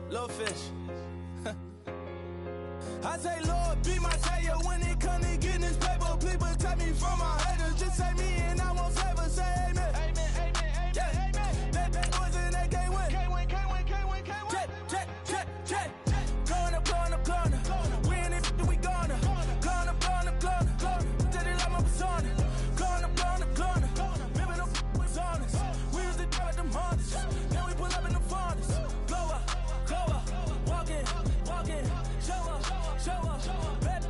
Little fish. I say, Lord, be my savior when it come to getting this paper. Please protect me from my haters. Just say me and I won't save us. Say amen. Amen, amen, amen, yeah. Amen. That noise and they can't win. Can't win, can't win, can't win, can't win. Check, check, check, check. Corner, corner, corner. We in it, we gonna. Corner, corner, corner. Tell they like my persona. Corner, corner, corner. Remember the was honest. We was the with them hunters. Then we pull up in the furnace. Glow up, walk in, show up, baby,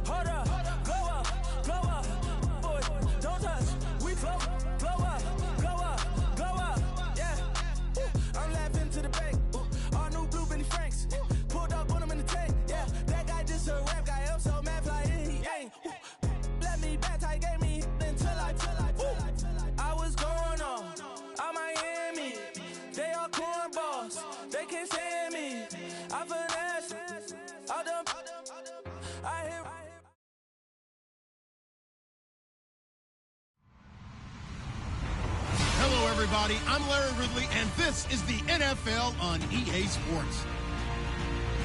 hold up, glow up, boy, don't touch, we flow up, yeah. I'm laughing to the bank, all new blue Benny Franks, pulled up on him in the tank, yeah. That guy just a rap guy, I'm so mad, fly in, he ain't. Let me back, I gave me until I was going on Miami. They all cornballs, they can't stand me. I finesse, all them, I hear. Hello, everybody. I'm Larry Ridley, and this is the NFL on EA Sports.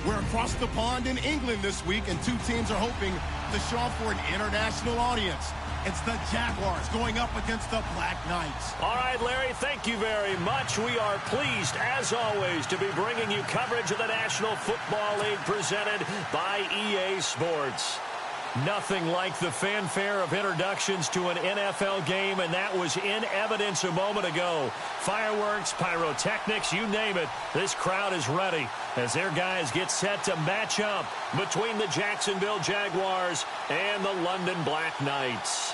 We're across the pond in England this week, and two teams are hoping to show off for an international audience. It's the Jaguars going up against the Black Knights. All right, Larry, thank you very much. We are pleased, as always, to be bringing you coverage of the National Football League presented by EA Sports. Nothing like the fanfare of introductions to an NFL game, and that was in evidence a moment ago. Fireworks, pyrotechnics, you name it. This crowd is ready as their guys get set to match up between the Jacksonville Jaguars and the London Black Knights.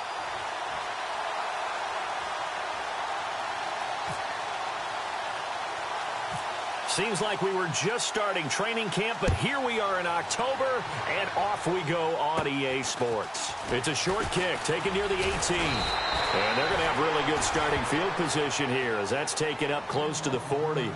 Seems like we were just starting training camp, but here we are in October, and off we go on EA Sports. It's a short kick taken near the 18. And they're going to have really good starting field position here as that's taken up close to the 40.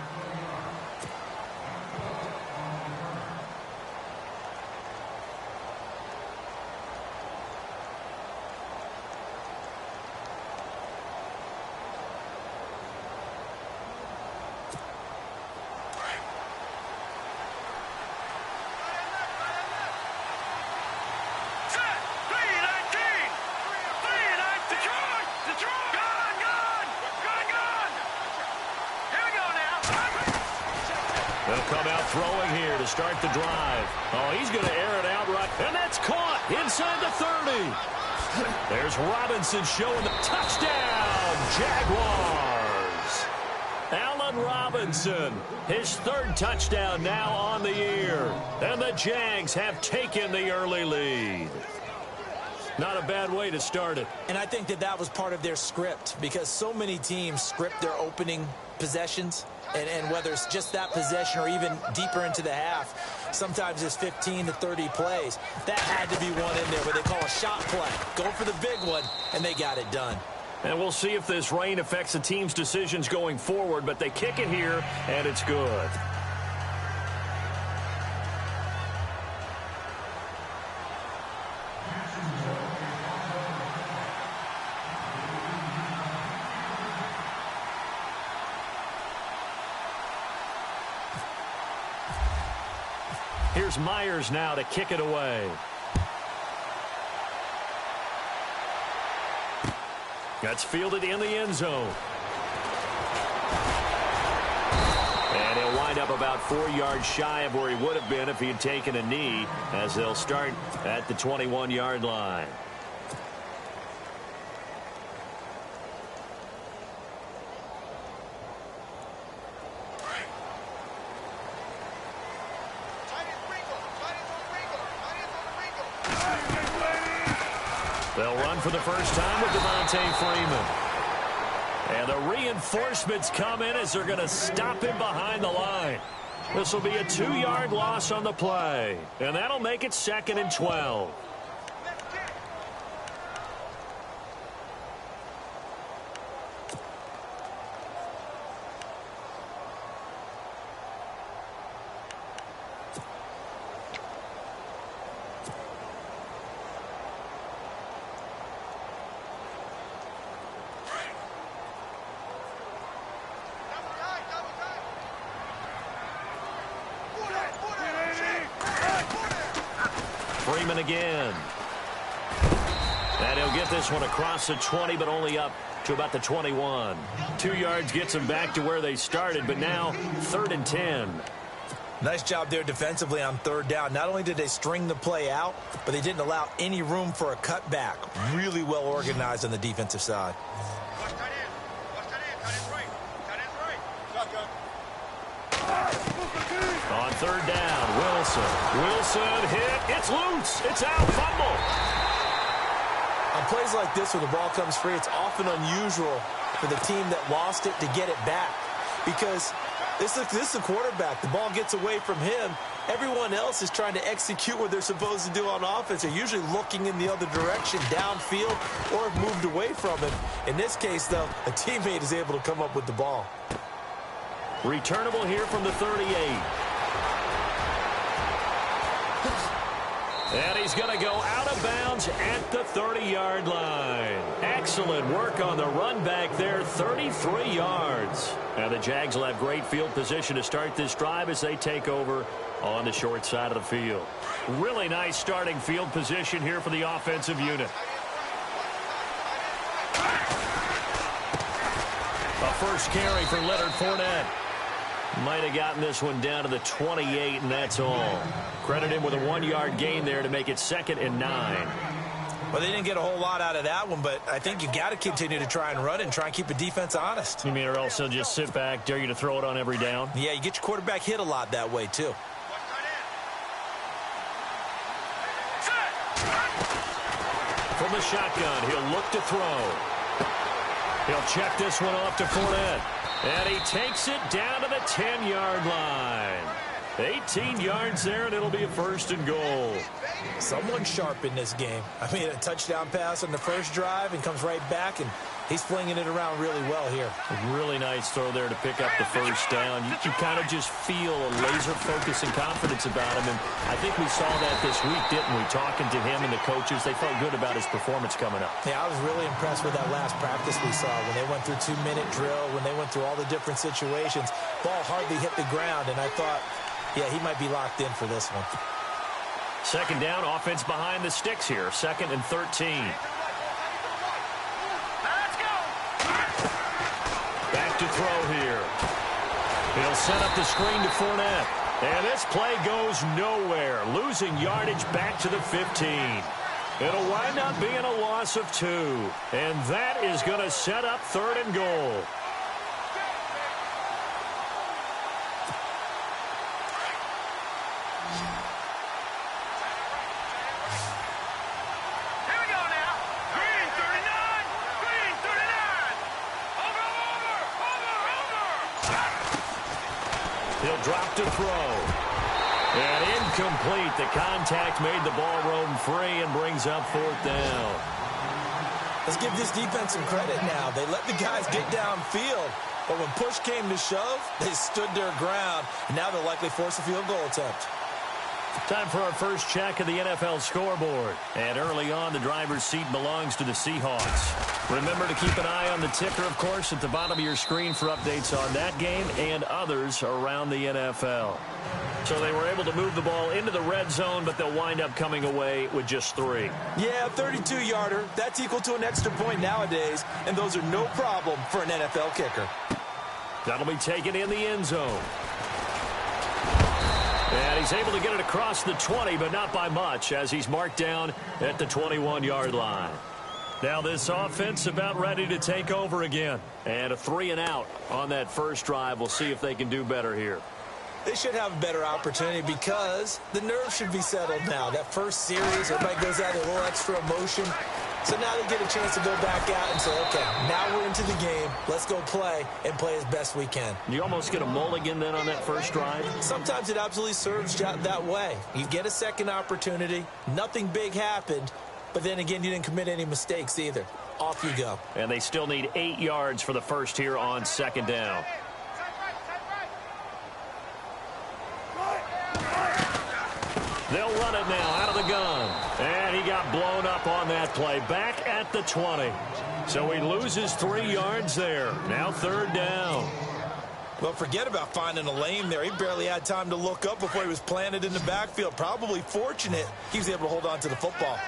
They'll come out throwing here to start the drive. Oh, he's going to air it out right. And that's caught inside the 30. There's Robinson showing the touchdown. Jaguars. Allen Robinson, his third touchdown now on the year. And the Jags have taken the early lead. Not a bad way to start it. And I think that was part of their script, because so many teams script their opening possessions. And whether it's just that possession or even deeper into the half, sometimes it's 15 to 30 plays. That had to be one in there where they call a shot play. Go for the big one, and they got it done. And we'll see if this rain affects the team's decisions going forward, but they kick it here, and it's good. Here's Myers now to kick it away. That's fielded in the end zone. And he'll wind up about 4 yards shy of where he would have been if he had taken a knee, as they'll start at the 21-yard line. They'll run for the first time with Devontae Freeman. And the reinforcements come in as they're going to stop him behind the line. This will be a 2-yard loss on the play. And that'll make it 2nd and 12. Freeman again. And he'll get this one across the 20, but only up to about the 21. 2 yards gets them back to where they started, but now 3rd and 10. Nice job there defensively on 3rd down. Not only did they string the play out, but they didn't allow any room for a cutback. Really well organized on the defensive side. On 3rd down, Wilson hit. It's loose. It's out. Fumble. On plays like this where the ball comes free, it's often unusual for the team that lost it to get it back. Because this is a quarterback. The ball gets away from him. Everyone else is trying to execute what they're supposed to do on offense. They're usually looking in the other direction, downfield, or have moved away from him. In this case, though, a teammate is able to come up with the ball. Returnable here from the 38. And he's going to go out of bounds at the 30-yard line. Excellent work on the run back there, 33 yards. Now the Jags will have great field position to start this drive as they take over on the short side of the field. Really nice starting field position here for the offensive unit. A first carry for Leonard Fournette. Might have gotten this one down to the 28, and that's all. Credit him with a 1-yard gain there to make it 2nd and 9. Well, they didn't get a whole lot out of that one, but I think you got to continue to try and run and try and keep the defense honest. You mean or else they'll just sit back, dare you to throw it on every down? Yeah, you get your quarterback hit a lot that way, too. From the shotgun, he'll look to throw. He'll check this one off to Fournette. And he takes it down to the 10-yard line. 18 yards there, and it'll be a 1st and goal. Someone sharp in this game. I mean, a touchdown pass on the first drive and comes right back, and he's flinging it around really well here. A really nice throw there to pick up the first down. You kind of just feel a laser focus and confidence about him, and I think we saw that this week, didn't we? Talking to him and the coaches, they felt good about his performance coming up. Yeah, I was really impressed with that last practice we saw when they went through 2-minute drill, when they went through all the different situations. Ball hardly hit the ground, and I thought, yeah, he might be locked in for this one. 2nd down, offense behind the sticks here. 2nd and 13. Back to throw here. He'll set up the screen to Fournette. And this play goes nowhere. Losing yardage back to the 15. It'll wind up being a loss of 2. And that is going to set up 3rd and goal. He'll drop to throw. And incomplete. The contact made the ball roam free and brings up 4th down. Let's give this defense some credit now. They let the guys get downfield, but when push came to shove, they stood their ground. And now they'll likely force a field goal attempt. Time for our first check of the NFL scoreboard. And early on, the driver's seat belongs to the Seahawks. Remember to keep an eye on the ticker, of course, at the bottom of your screen for updates on that game and others around the NFL. So they were able to move the ball into the red zone, but they'll wind up coming away with just 3. Yeah, 32-yarder. That's equal to an extra point nowadays, and those are no problem for an NFL kicker. That'll be taken in the end zone. And he's able to get it across the 20, but not by much, as he's marked down at the 21-yard line. Now this offense about ready to take over again. And a 3-and-out on that first drive. We'll see if they can do better here. They should have a better opportunity because the nerves should be settled now. That first series, everybody goes out with a little extra emotion. So now they get a chance to go back out and say, okay, now we're into the game. Let's go play and play as best we can. You almost get a mulligan then on that first drive? Sometimes it absolutely serves that way. You get a second opportunity. Nothing big happened. But then again, you didn't commit any mistakes either. Off you go. And they still need 8 yards for the first here on 2nd down. They'll run it now out of the gun. And he got blown up on that play. Back at the 20. So he loses 3 yards there. Now 3rd down. Well, forget about finding a lane there. He barely had time to look up before he was planted in the backfield. Probably fortunate he was able to hold on to the football.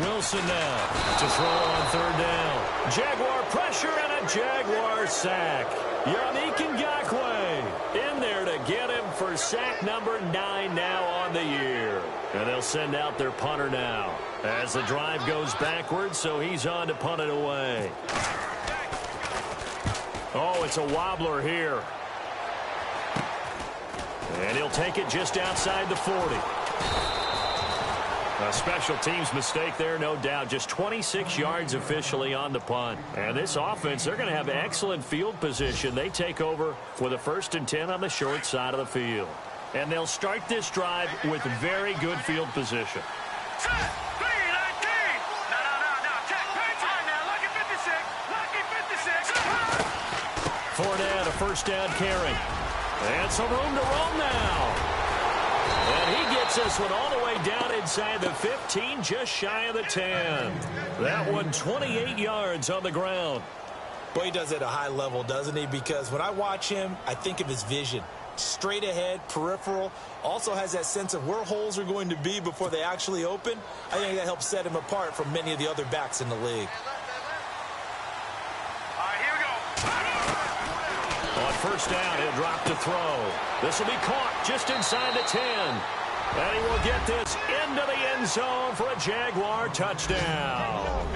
Wilson now to throw on third down. Jaguar pressure and a Jaguar sack. Atomicdawg05's in there to get him for sack number 9 now on the year. And they'll send out their punter now as the drive goes backwards, so he's on to punt it away. Oh, it's a wobbler here. And he'll take it just outside the 40. A special teams mistake there, no doubt. Just 26 yards officially on the punt. And this offense, they're going to have excellent field position. They take over with a 1st and 10 on the short side of the field. And they'll start this drive with very good field position. Fournette, a first down carry. And some room to roll now. And he gets this one all the way down inside the 15, just shy of the 10. That one 28 yards on the ground. Boy, he does it at a high level, doesn't he? Because when I watch him, I think of his vision. Straight ahead, peripheral. Also has that sense of where holes are going to be before they actually open. I think that helps set him apart from many of the other backs in the league. On first down, he'll drop to throw. This will be caught just inside the 10. And he will get this into the end zone for a Jaguar touchdown.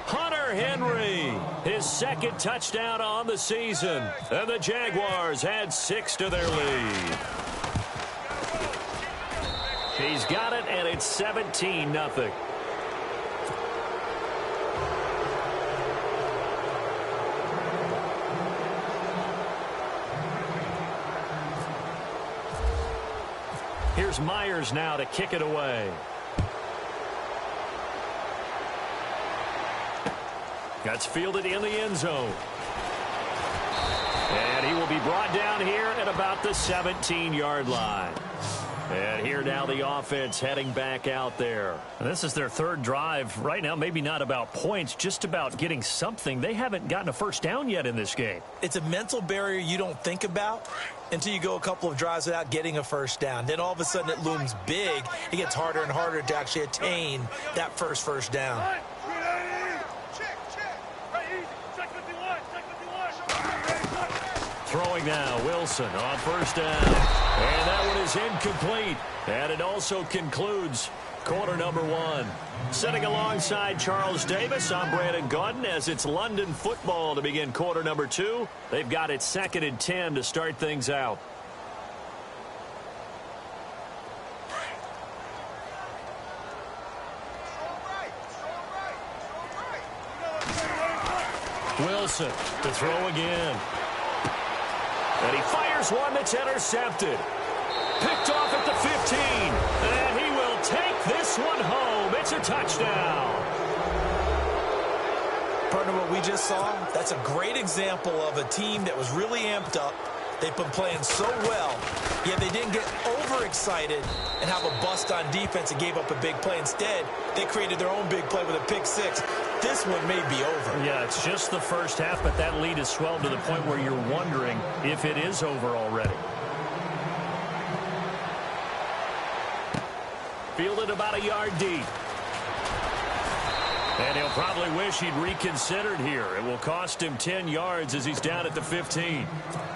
Hunter Henry, his 2nd touchdown on the season. And the Jaguars add 6 to their lead. He's got it, and it's 17-0. Here's Myers now to kick it away. That's fielded in the end zone. And he will be brought down here at about the 17-yard line. And here now the offense heading back out there. And this is their 3rd drive. Right now, maybe not about points, just about getting something. They haven't gotten a first down yet in this game. It's a mental barrier you don't think about until you go a couple of drives without getting a first down. Then all of a sudden it looms big. It gets harder and harder to actually attain that first down. Throwing now, Wilson on first down. And that one is incomplete. And it also concludes quarter number 1. Sitting alongside Charles Davis, I'm Brandon Gaudin as it's London football to begin quarter number 2. They've got it 2nd and 10 to start things out. Wilson to throw again. And he fires one that's intercepted. Picked off at the 15. And he will take this one home. It's a touchdown. Partner, what we just saw, that's a great example of a team that was really amped up. They've been playing so well, yet they didn't get overexcited and have a bust on defense and gave up a big play. Instead, they created their own big play with a pick 6. This one may be over. Yeah, it's just the first half, but that lead has swelled to the point where you're wondering if it is over already. Fielded about a yard deep. And he'll probably wish he'd reconsidered here. It will cost him 10 yards as he's down at the 15.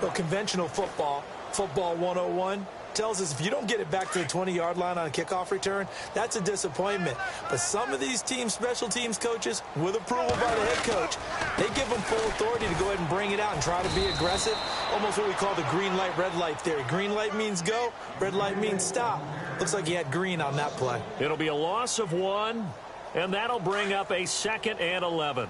Well, conventional football 101, tells us if you don't get it back to the 20-yard line on a kickoff return, that's a disappointment. But some of these teams, special teams coaches, with approval by the head coach, they give them full authority to go ahead and bring it out and try to be aggressive. Almost what we call the green light, red light theory. Green light means go, red light means stop. Looks like he had green on that play. It'll be a loss of 1, and that'll bring up a 2nd and 11.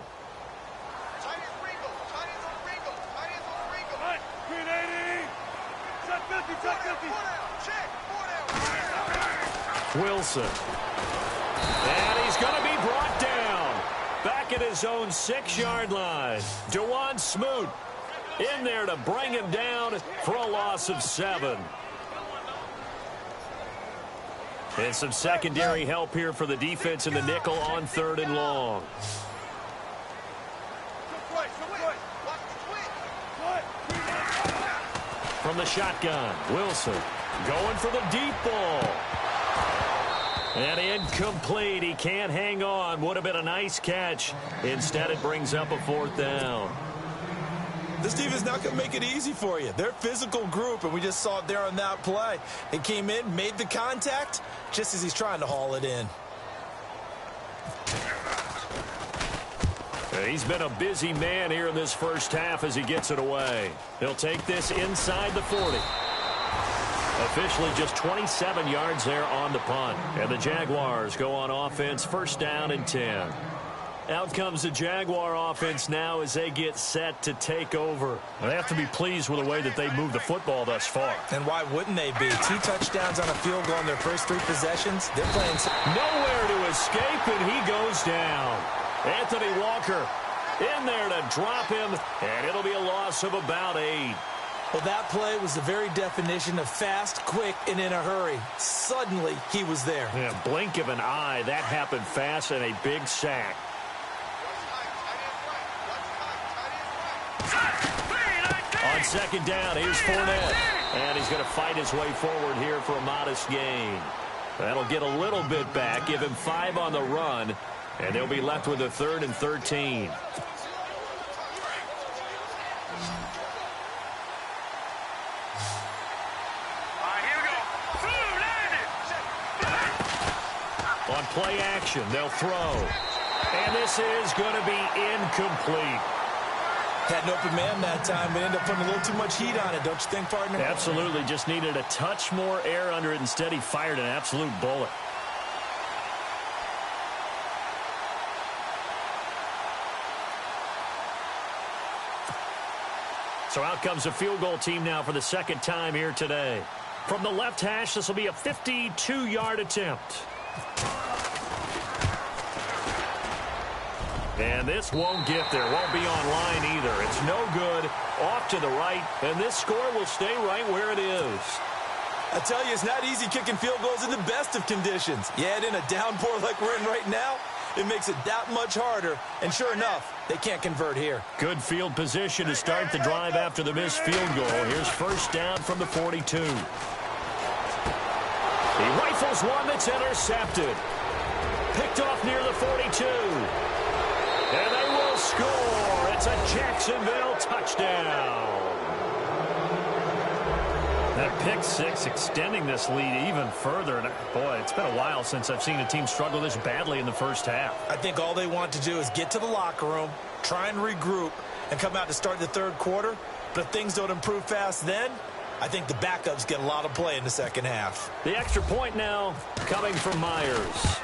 Wilson. And he's going to be brought down. Back at his own 6-yard line. DeJuan Smoot in there to bring him down for a loss of 7. And some secondary help here for the defense in the nickel on 3rd and long. From the shotgun, Wilson going for the deep ball. And incomplete. He can't hang on. Would have been a nice catch. Instead, it brings up a 4th down. This team is not going to make it easy for you. They're a physical group, and we just saw it there on that play. He came in, made the contact, just as he's trying to haul it in. He's been a busy man here in this first half as he gets it away. He'll take this inside the 40. Officially just 27 yards there on the punt. And the Jaguars go on offense, 1st down and 10. Out comes the Jaguar offense now as they get set to take over. They have to be pleased with the way that they moved the football thus far. And why wouldn't they be? 2 touchdowns on a field goal in their first 3 possessions. They're playing nowhere to escape, and he goes down. Anthony Walker in there to drop him, and it'll be a loss of about 8. Well, that play was the very definition of fast, quick, and in a hurry. Suddenly, he was there. Yeah, blink of an eye. That happened fast and a big sack. On 2nd down, here's Fournette. And he's going to fight his way forward here for a modest gain. That'll get a little bit back, give him 5 on the run, and they'll be left with a 3rd and 13. On play action, they'll throw. And this is going to be incomplete. Had an open man that time, but ended up putting a little too much heat on it, don't you think, partner? Absolutely. Just needed a touch more air under it. Instead, he fired an absolute bullet. So out comes the field goal team now for the 2nd time here today. From the left hash, this will be a 52-yard attempt. And this won't get there. Won't be online either. It's no good. Off to the right. And this score will stay right where it is. I tell you, it's not easy kicking field goals in the best of conditions. Yet in a downpour like we're in right now, it makes it that much harder. And sure enough, they can't convert here. Good field position to start the drive after the missed field goal. Here's 1st down from the 42. He rifles one that's intercepted. Picked off near the 42. And they will score. It's a Jacksonville touchdown. That pick 6 extending this lead even further. And boy, it's been a while since I've seen a team struggle this badly in the first half. I think all they want to do is get to the locker room, try and regroup, and come out to start the 3rd quarter. But if things don't improve fast then, I think the backups get a lot of play in the 2nd half. The extra point now coming from Myers.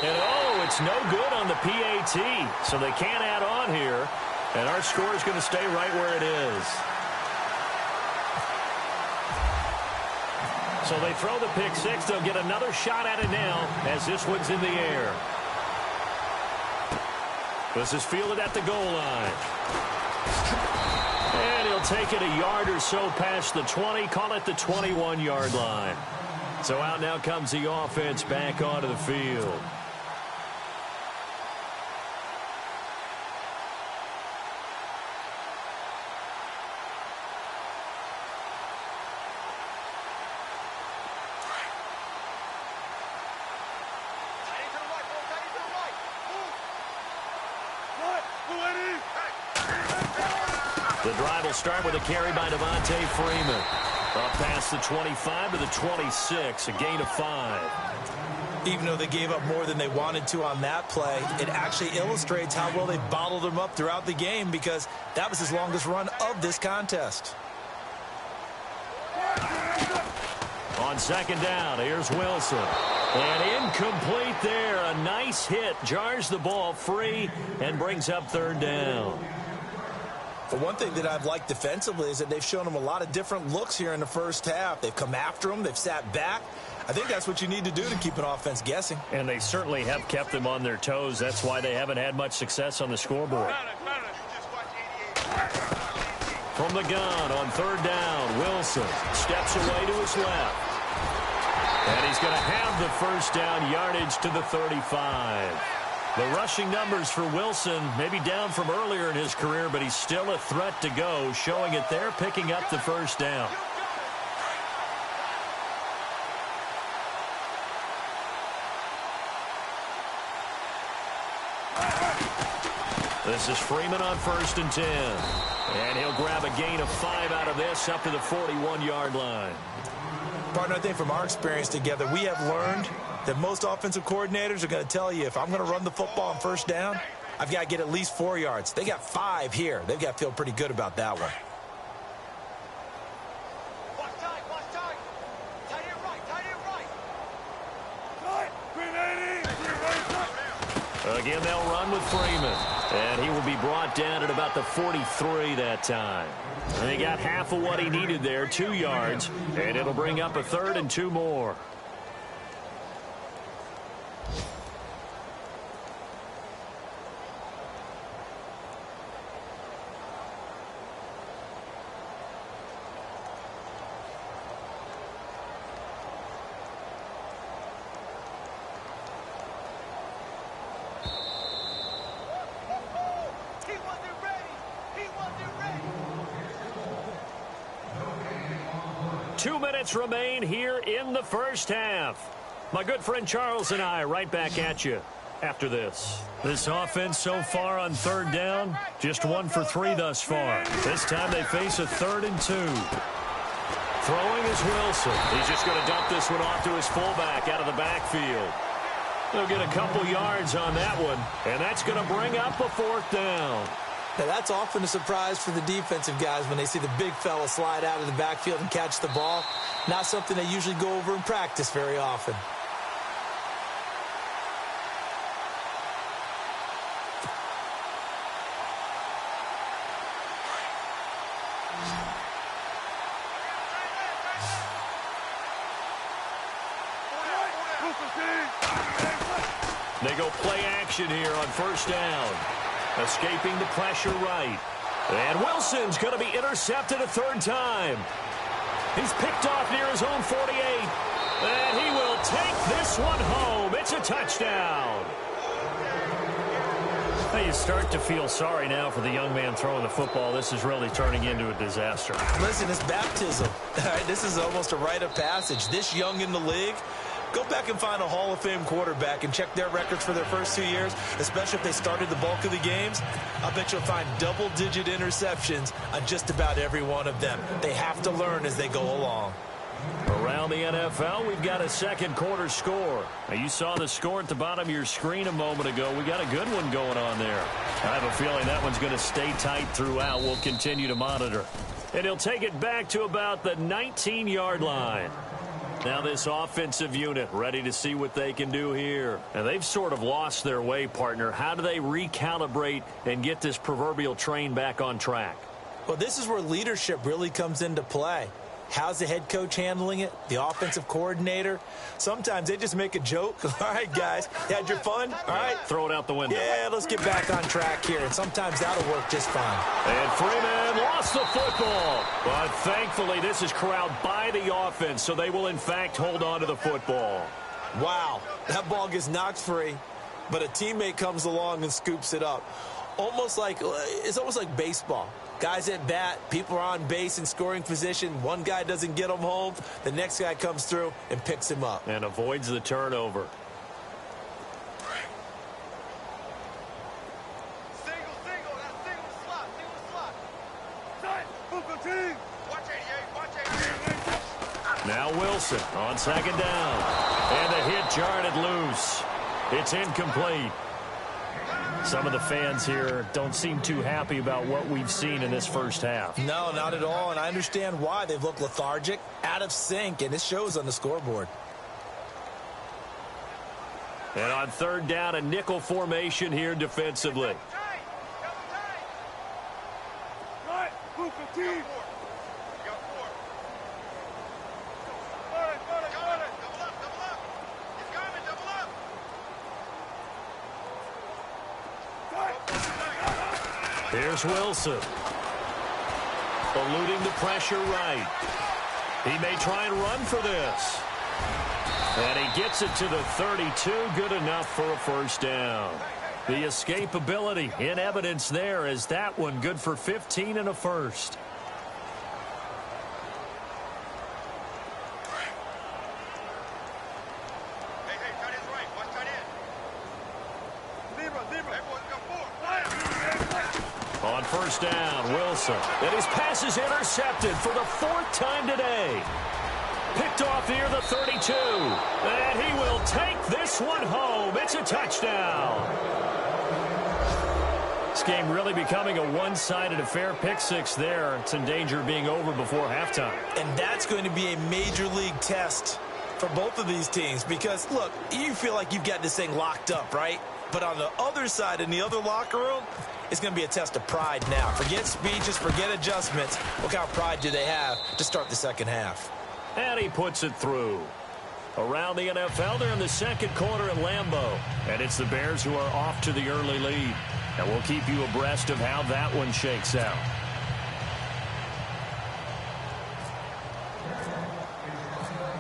And oh, it's no good on the PAT, so they can't add on here. And our score is going to stay right where it is. So they throw the pick 6. They'll get another shot at it now as this one's in the air. This is fielded at the goal line. And he'll take it a yard or so past the 20, call it the 21-yard line. So out now comes the offense back onto the field. The drive will start with a carry by Devontae Freeman. Up past the 25 to the 26, a gain of 5. Even though they gave up more than they wanted to on that play, it actually illustrates how well they bottled them up throughout the game because that was his longest run of this contest. On 2nd down, here's Wilson. And incomplete there. A nice hit. Jars the ball free and brings up 3rd down. The one thing that I've liked defensively is that they've shown them a lot of different looks here in the first half. They've come after them. They've sat back. I think that's what you need to do to keep an offense guessing. And they certainly have kept them on their toes. That's why they haven't had much success on the scoreboard. From the gun on 3rd down, Wilson steps away to his left. And he's going to have the first down, yardage to the 35. The rushing numbers for Wilson maybe down from earlier in his career, but he's still a threat to go, showing it there, picking up the first down. This is Freeman on 1st and 10. And he'll grab a gain of 5 out of this up to the 41-yard line. Partner, I think from our experience together, we have learned that most offensive coordinators are going to tell you, if I'm going to run the football on 1st down, I've got to get at least 4 yards. They got 5 here. They've got to feel pretty good about that one. Again, they'll run with Freeman. And he will be brought down at about the 43 that time. And he got half of what he needed there, 2 yards. And it'll bring up a 3rd and 2 more. Remain here in the first half. My good friend Charles and I right back at you after this. This offense so far on 3rd down, just 1 for 3 thus far. This time they face a 3rd and 2. Throwing is Wilson. He's just going to dump this one off to his fullback out of the backfield. They'll get a couple yards on that one, and that's going to bring up a 4th down. Now, that's often a surprise for the defensive guys when they see the big fella slide out of the backfield and catch the ball. Not something they usually go over in practice very often. They go play action here on 1st down. Escaping the pressure right. And Wilson's going to be intercepted a 3rd time. He's picked off near his own 48. And he will take this one home. It's a touchdown. Now you start to feel sorry now for the young man throwing the football. This is really turning into a disaster. Listen, it's baptism. All right, this is almost a rite of passage. This young in the league, go back and find a Hall of Fame quarterback and check their records for their first 2 years, especially if they started the bulk of the games. I bet you'll find double-digit interceptions on just about every one of them. They have to learn as they go along. Around the NFL, we've got a 2nd quarter score. Now, you saw the score at the bottom of your screen a moment ago. We got a good one going on there. I have a feeling that one's going to stay tight throughout. We'll continue to monitor. And he'll take it back to about the 19-yard line. Now this offensive unit ready to see what they can do here. And they've sort of lost their way, partner. How do they recalibrate and get this proverbial train back on track? Well, this is where leadership really comes into play. How's the head coach handling it? The offensive coordinator? Sometimes they just make a joke. All right, guys, you had your fun? All right. Throw it out the window. Yeah, let's get back on track here. And sometimes that'll work just fine. And Freeman lost the football. But thankfully, this is corralled by the offense, so they will, in fact, hold on to the football. Wow, that ball gets knocked free, but a teammate comes along and scoops it up. It's almost like baseball. Guys at bat, people are on base in scoring position. One guy doesn't get him home. The next guy comes through and picks him up. And avoids the turnover. Single slot. Watch 88. Now Wilson on 2nd down. And the hit jarred it loose. It's incomplete. Some of the fans here don't seem too happy about what we've seen in this first half. No, not at all, and I understand why. They've looked lethargic, out of sync, and it shows on the scoreboard. And on 3rd down, a nickel formation here defensively. Here's Wilson. Eluding the pressure right. He may try and run for this. And he gets it to the 32. Good enough for a first down. The escapability in evidence there as that one good for 15 and a first. On first down, Wilson. And his pass is intercepted for the 4th time today. Picked off near the 32. And he will take this one home. It's a touchdown. This game really becoming a one-sided affair. Pick 6 there. It's in danger of being over before halftime. And that's going to be a major league test for both of these teams because, look, you feel like you've got this thing locked up, right? But on the other side, in the other locker room, it's going to be a test of pride now. Forget speeches, forget adjustments. What kind of pride do they have to start the second half? And he puts it through. Around the NFL, they're in the second quarter at Lambeau. And it's the Bears who are off to the early lead. And we'll keep you abreast of how that one shakes out.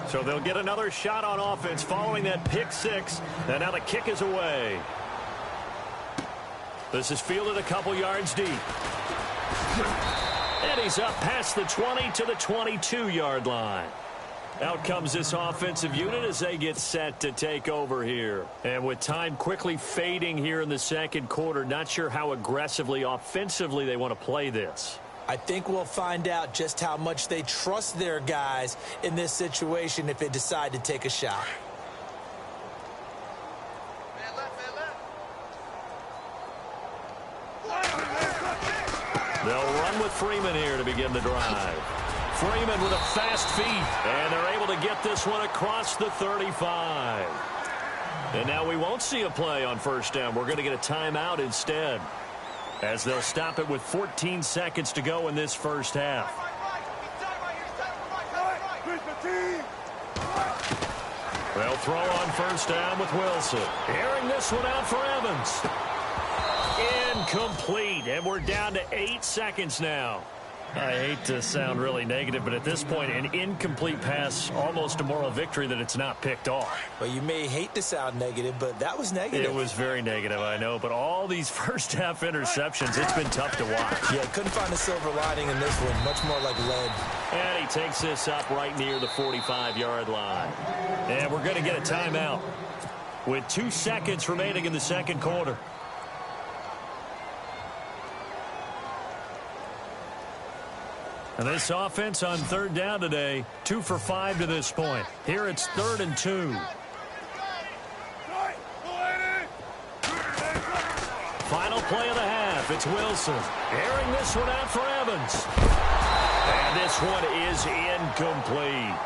So they'll get another shot on offense following that pick 6. And now the kick is away. This is fielded a couple yards deep. And he's up past the 20 to the 22-yard line. Out comes this offensive unit as they get set to take over here. And with time quickly fading here in the second quarter, not sure how aggressively, offensively they want to play this. I think we'll find out just how much they trust their guys in this situation if they decide to take a shot. They'll run with Freeman here to begin the drive. Freeman with a fast feet, and they're able to get this one across the 35. And now we won't see a play on first down. We're going to get a timeout instead, as they'll stop it with 14 seconds to go in this first half. They'll throw on first down with Wilson. Airing this one out for Evans. Incomplete, and we're down to 8 seconds now. I hate to sound really negative, but at this point, an incomplete pass, almost a moral victory that it's not picked off. Well, you may hate to sound negative, but that was negative. It was very negative, I know, but all these first-half interceptions, it's been tough to watch. Yeah, couldn't find a silver lining in this one, much more like lead. And he takes this up right near the 45-yard line. And we're going to get a timeout with 2 seconds remaining in the second quarter. And this offense on third down today, 2 for 5 to this point. Here it's 3rd and 2. Final play of the half. It's Wilson. Airing this one out for Evans. And this one is incomplete.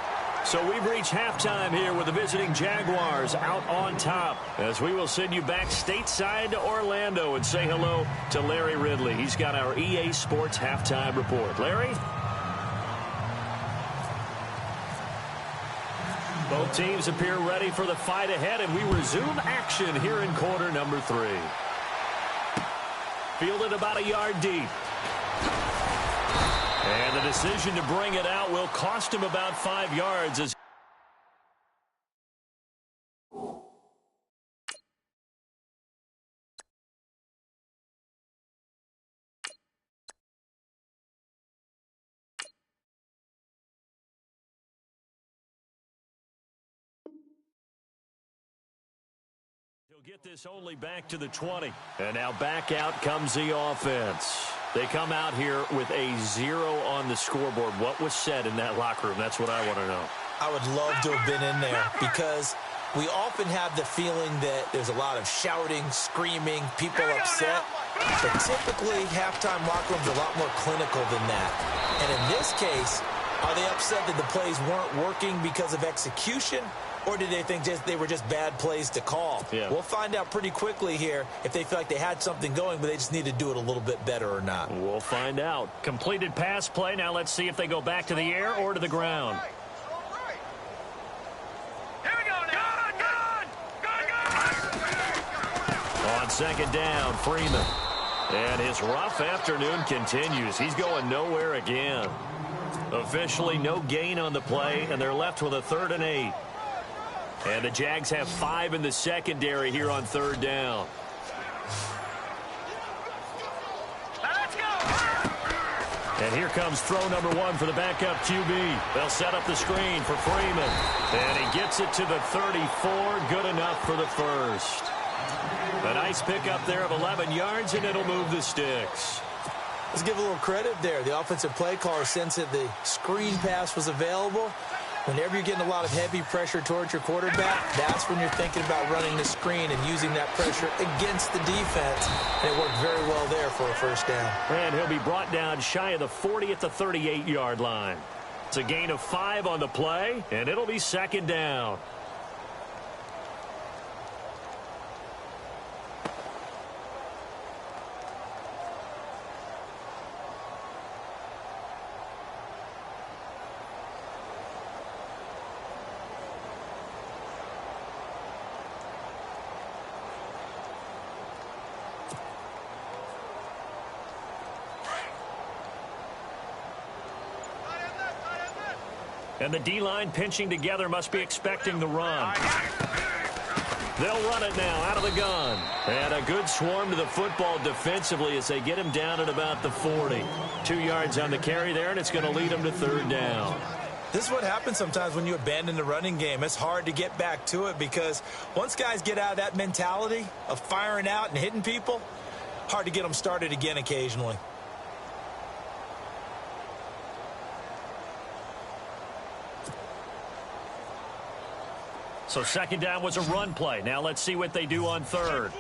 So we've reached halftime here with the visiting Jaguars out on top, as we will send you back stateside to Orlando and say hello to Larry Ridley. He's got our EA Sports halftime report. Larry? Both teams appear ready for the fight ahead, and we resume action here in quarter number 3. Fielded about a yard deep. And the decision to bring it out will cost him about 5 yards as he'll get this only back to the 20. And now back out comes the offense. They come out here with a 0 on the scoreboard. What was said in that locker room? That's what I want to know. I would love to have been in there because we often have the feeling that there's a lot of shouting, screaming, people upset. But typically, halftime locker rooms are a lot more clinical than that. And in this case, are they upset that the plays weren't working because of execution? Or did they think they were just bad plays to call? Yeah. We'll find out pretty quickly here if they feel like they had something going, but they just need to do it a little bit better or not. We'll find out. Completed pass play. Now let's see if they go back to the air or to the ground. Here we go now. On second down, Freeman. And his rough afternoon continues. He's going nowhere again. Officially no gain on the play, and they're left with a 3rd and 8. And the Jags have 5 in the secondary here on 3rd down. And here comes throw number 1 for the backup QB. They'll set up the screen for Freeman. And he gets it to the 34. Good enough for the first. A nice pickup there of 11 yards, and it'll move the sticks. Let's give a little credit there. The offensive play caller sensed that the screen pass was available. Whenever you're getting a lot of heavy pressure towards your quarterback, that's when you're thinking about running the screen and using that pressure against the defense. And it worked very well there for a first down. And he'll be brought down shy of the 40 at the 38-yard line. It's a gain of 5 on the play, and it'll be 2nd down. And the D-line pinching together must be expecting the run. They'll run it now out of the gun. And a good swarm to the football defensively as they get him down at about the 40. 2 yards on the carry there, and it's going to lead them to 3rd down. This is what happens sometimes when you abandon the running game. It's hard to get back to it because once guys get out of that mentality of firing out and hitting people, hard to get them started again occasionally. So 2nd down was a run play. Now let's see what they do on 3rd.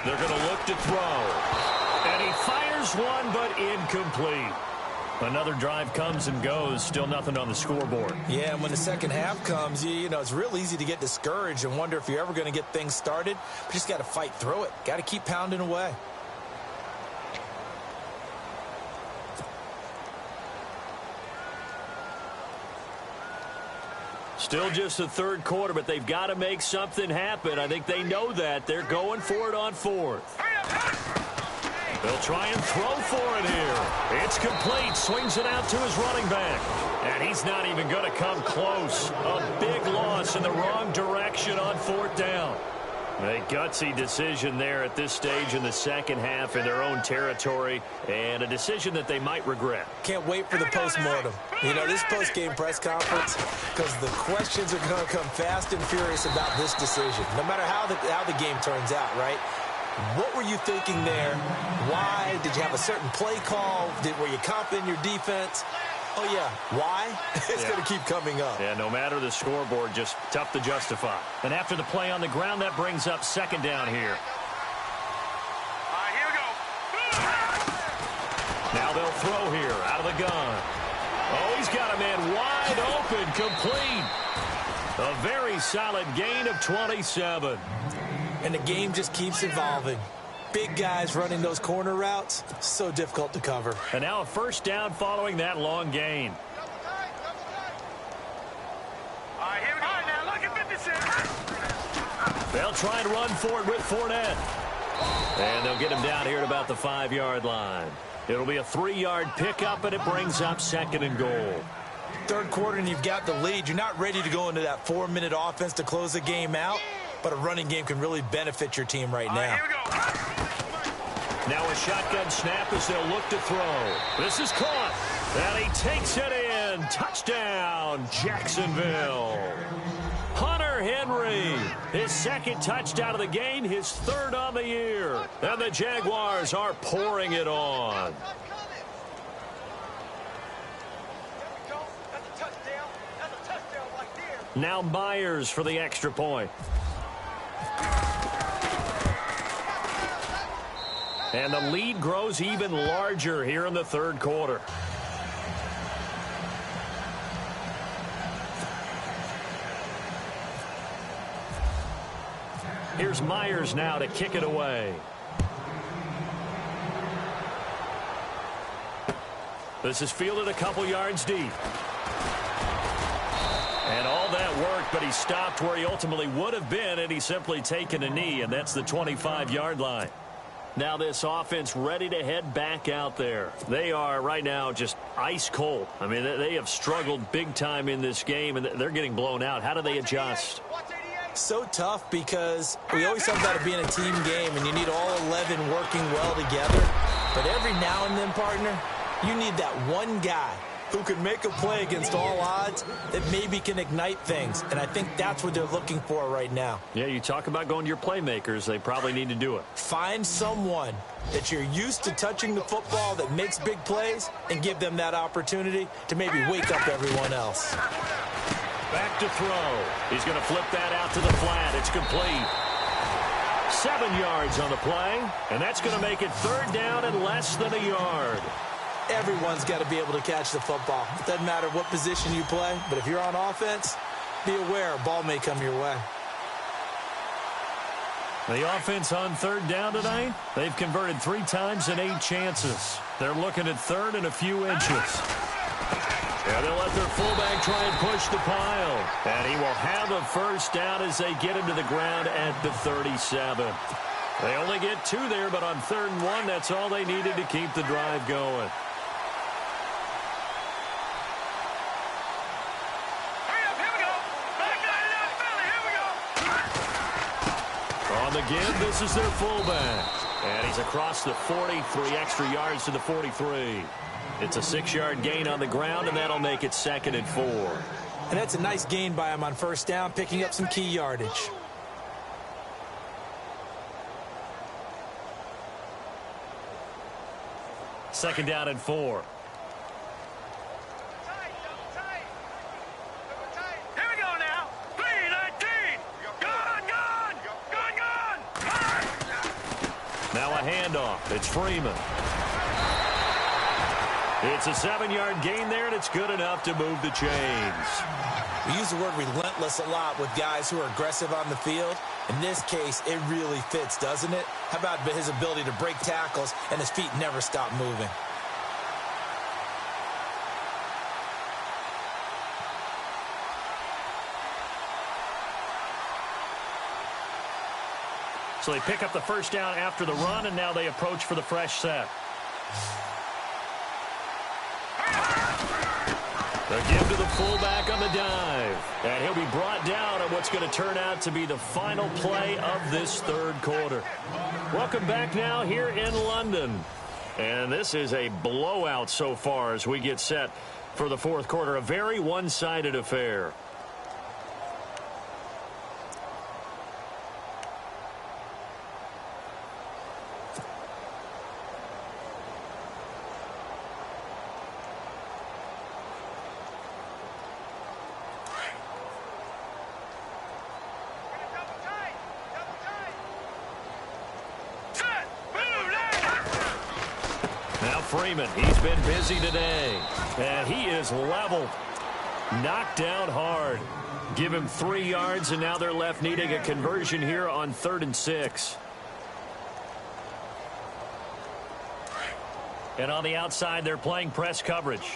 They're going to look to throw. And he fires one, but incomplete. Another drive comes and goes. Still nothing on the scoreboard. Yeah, and when the second half comes, you know, it's real easy to get discouraged and wonder if you're ever going to get things started. But you just got to fight through it. Got to keep pounding away. Still just the 3rd quarter, but they've got to make something happen. I think they know that. They're going for it on 4th. They'll try and throw for it here. It's complete. Swings it out to his running back. And he's not even going to come close. A big loss in the wrong direction on 4th down. A gutsy decision there at this stage in the second half in their own territory, and a decision that they might regret. Can't wait for the postmortem. You know, this post-game press conference, because the questions are going to come fast and furious about this decision, no matter how the game turns out, right? What were you thinking there? Why? Did you have a certain play call? Were you confident in your defense? Oh, yeah. Why? It's going to keep coming up. Yeah, no matter the scoreboard, just tough to justify. And after the play on the ground, that brings up 2nd down here. All right, here we go. Now they'll throw here out of the gun. Oh, he's got a man wide open, complete. A very solid gain of 27. And the game just keeps evolving. Big guys running those corner routes, so difficult to cover. And now a 1st down following that long gain. All right, here we go. All right, now look at 56. They'll try and run for it with Fournette. And they'll get him down here at about the 5-yard line. It'll be a 3-yard pickup, and it brings up 2nd and goal. 3rd quarter, and you've got the lead. You're not ready to go into that 4-minute offense to close the game out, but a running game can really benefit your team right now. Here we go. Now a shotgun snap as they'll look to throw. This is caught. And he takes it in. Touchdown, Jacksonville. Hunter Henry, his 2nd touchdown of the game, his 3rd on the year. And the Jaguars are pouring it on. Now Myers for the extra point. And the lead grows even larger here in the 3rd quarter. Here's Myers now to kick it away. This is fielded a couple yards deep. And all that worked, but he stopped where he ultimately would have been, and he's simply taken a knee, and that's the 25-yard line. Now this offense ready to head back out there. They are right now just ice cold. I mean, they have struggled big time in this game, and they're getting blown out. How do they adjust? So tough because we always talk about it being a team game, and you need all 11 working well together. But every now and then, partner, you need that one guy who can make a play against all odds that maybe can ignite things. And I think that's what they're looking for right now. Yeah, you talk about going to your playmakers. They probably need to do it. Find someone that you're used to touching the football that makes big plays and give them that opportunity to maybe wake up everyone else. Back to throw. He's going to flip that out to the flat. It's complete. 7 yards on the play, and that's going to make it 3rd down and less than a yard. Everyone's got to be able to catch the football. It doesn't matter what position you play, but if you're on offense, be aware a ball may come your way. The offense on 3rd down tonight, they've converted 3 times and 8 chances. They're looking at 3rd and a few inches. And they'll let their fullback try and push the pile. And he will have a 1st down as they get him to the ground at the 37. They only get 2 there, but on 3rd and 1, that's all they needed to keep the drive going. On the give, this is their fullback. And he's across the 40, 3 extra yards to the 43. It's a 6-yard gain on the ground, and that'll make it 2nd and 4. And that's a nice gain by him on 1st down, picking up some key yardage. Second down and 4. Now a handoff. It's Freeman. It's a 7-yard gain there, and it's good enough to move the chains. We use the word relentless a lot with guys who are aggressive on the field. In this case, it really fits, doesn't it? How about his ability to break tackles and his feet never stop moving? So they pick up the 1st down after the run, and now they approach for the fresh set. The give to the fullback on the dive. And he'll be brought down on what's going to turn out to be the final play of this 3rd quarter. Welcome back now here in London. And this is a blowout so far as we get set for the 4th quarter. A very one-sided affair. Freeman, he's been busy today, and he is leveled, knocked down hard. Give him 3 yards, and now they're left needing a conversion here on 3rd and 6. And on the outside, they're playing press coverage.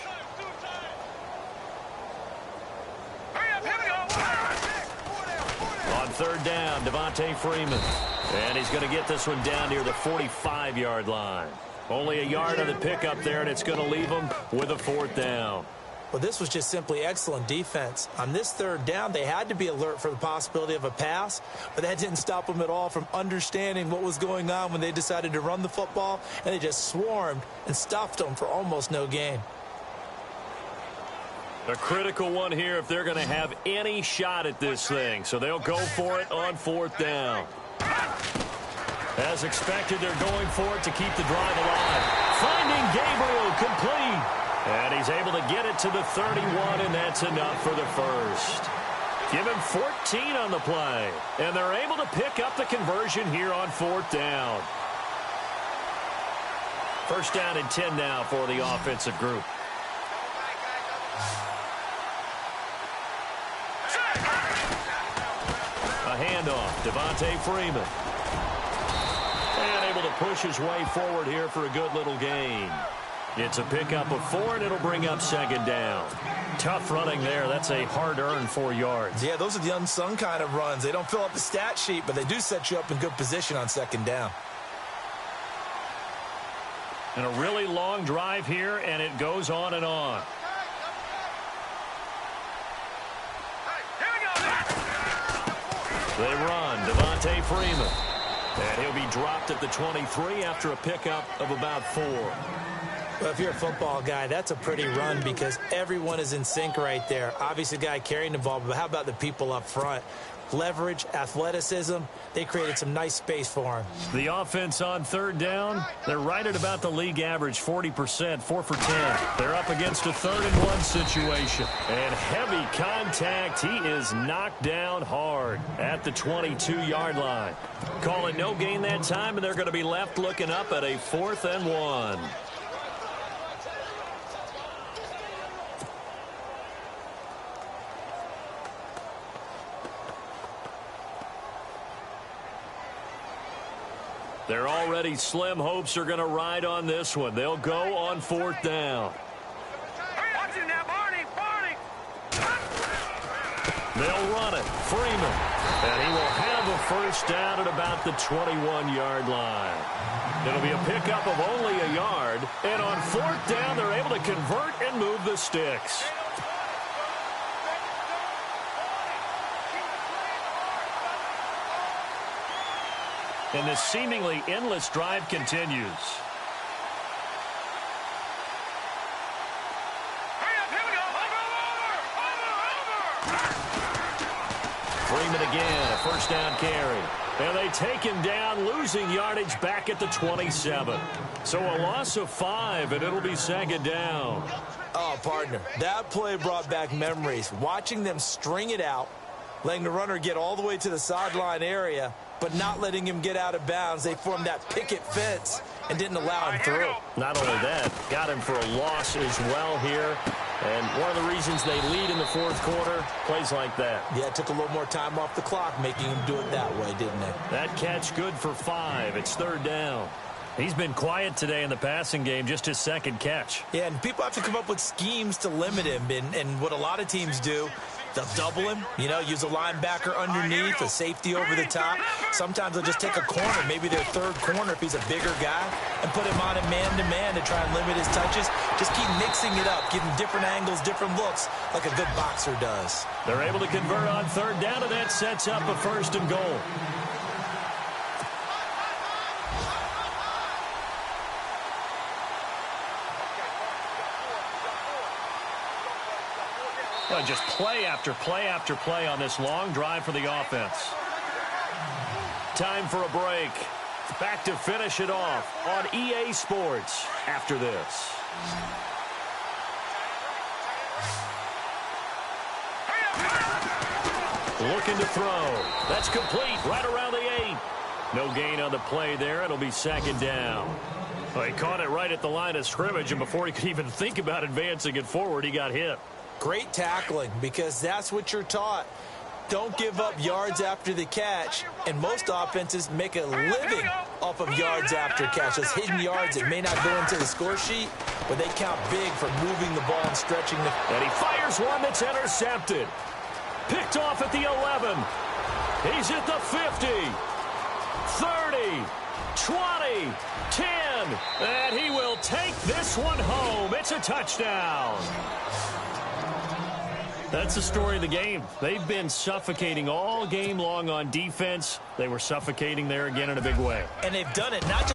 On 3rd down, Devontae Freeman. And he's going to get this one down near the 45-yard line. Only a yard on the pickup there, and it's going to leave them with a 4th down. Well, this was just simply excellent defense. On this 3rd down, they had to be alert for the possibility of a pass, but that didn't stop them at all from understanding what was going on when they decided to run the football, and they just swarmed and stuffed them for almost no gain. A critical one here if they're going to have any shot at this thing, so they'll go for it on 4th down. As expected, they're going for it to keep the drive alive. Finding Gabriel complete. And he's able to get it to the 31, and that's enough for the 1st. Give him 14 on the play. And they're able to pick up the conversion here on 4th down. 1st down and 10 now for the offensive group. A handoff. Devontae Freeman. And able to push his way forward here for a good little gain. It's a pickup of 4, and it'll bring up 2nd down. Tough running there. That's a hard-earned 4 yards. Yeah, those are the unsung kind of runs. They don't fill up the stat sheet, but they do set you up in good position on 2nd down. And a really long drive here, and it goes on and on. They run. Devontae Freeman. And he'll be dropped at the 23 after a pickup of about 4. Well, if you're a football guy, that's a pretty run because everyone is in sync right there. Obviously, the guy carrying the ball, but how about the people up front? Leverage, athleticism, they created some nice space for him. The offense on third down, they're right at about the league average, 40%, 4 for 10. They're up against a 3rd-and-1 situation. And heavy contact. He is knocked down hard at the 22-yard line. Call it no gain that time, and they're going to be left looking up at a 4th-and-1. Their already slim hopes are going to ride on this one. They'll go on 4th down. Watch him now, Barney. They'll run it. Freeman. And he will have a 1st down at about the 21-yard line. It'll be a pickup of only a yard. And on 4th down, they're able to convert and move the sticks. And this seemingly endless drive continues. Freeman again, a 1st down carry. And they take him down, losing yardage back at the 27. So a loss of 5, and it'll be 2nd down. Oh, partner, that play brought back memories. Watching them string it out, letting the runner get all the way to the sideline area, but not letting him get out of bounds. They formed that picket fence and didn't allow him through. Not only that, got him for a loss as well here. And one of the reasons they lead in the 4th quarter, plays like that. Yeah, it took a little more time off the clock, making him do it that way, didn't it? That catch good for 5. It's 3rd down. He's been quiet today in the passing game, just his 2nd catch. Yeah, and people have to come up with schemes to limit him. And what a lot of teams do, they'll double him, use a linebacker underneath, a safety over the top. Sometimes they'll just take a corner, maybe their 3rd corner if he's a bigger guy, and put him on a man-to-man to try and limit his touches. Just keep mixing it up, give him different angles, different looks, like a good boxer does. They're able to convert on 3rd down, and that sets up a 1st and goal. Well, just play after play after play on this long drive for the offense. Time for a break. Back to finish it off on EA Sports after this. Looking to throw. That's complete right around the 8. No gain on the play there. It'll be 2nd down. Well, he caught it right at the line of scrimmage, and before he could even think about advancing it forward, he got hit. Great tackling, because that's what you're taught. Don't give up yards after the catch, and most offenses make a living off of yards after catch. Those hidden yards that may not go into the score sheet, but they count big for moving the ball and stretching the... And he fires one that's intercepted. Picked off at the 11. He's at the 50. 30. 20. 10. And he will take this one home. It's a touchdown. That's the story of the game. They've been suffocating all game long on defense. They were suffocating there again in a big way. And they've done it not just